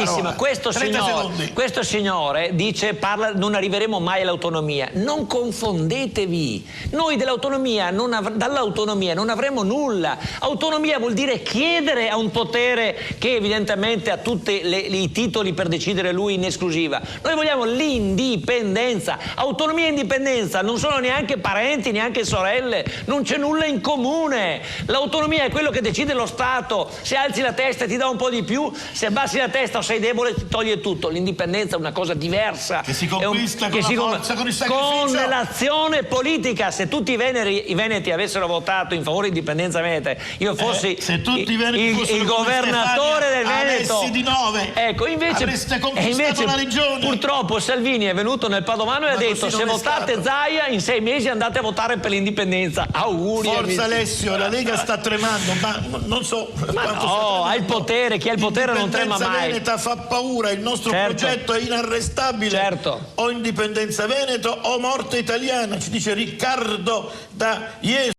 Correttissimo. Questo signore dice, parla, non arriveremo mai all'autonomia. Non confondetevi. Noi dall'autonomia non avremo nulla. Autonomia vuol dire chiedere a un potere che evidentemente ha tutti i titoli per decidere lui in esclusiva. Noi vogliamo l'indipendenza. Autonomia e indipendenza non sono neanche parenti, neanche sorelle, non c'è nulla in comune. L'autonomia è quello che decide lo Stato. Se alzi la testa ti dà un po' di più, se abbassi la testa o sei debole ti toglie tutto. L'indipendenza è una cosa diversa, che si conquista con la forza, con il sacrificio, con l'azione politica. Se tutti i veneti avessero votato in favore dell'indipendenza veneta, io fossi il governatore del Veneto, di 9, ecco, invece la regione. Purtroppo Salvini è venuto nel Padovano e ha detto: se votate Zaia in 6 mesi andate a votare per l'indipendenza. Auguri. Forza Alessio, la Lega sta tremando, ma non so. Ma no, ha il potere, chi ha il potere non trema mai. L'indipendenza veneta fa paura, il nostro progetto è inarrestabile. O indipendenza veneto o morte italiana, ci dice Riccardo da Jesolo.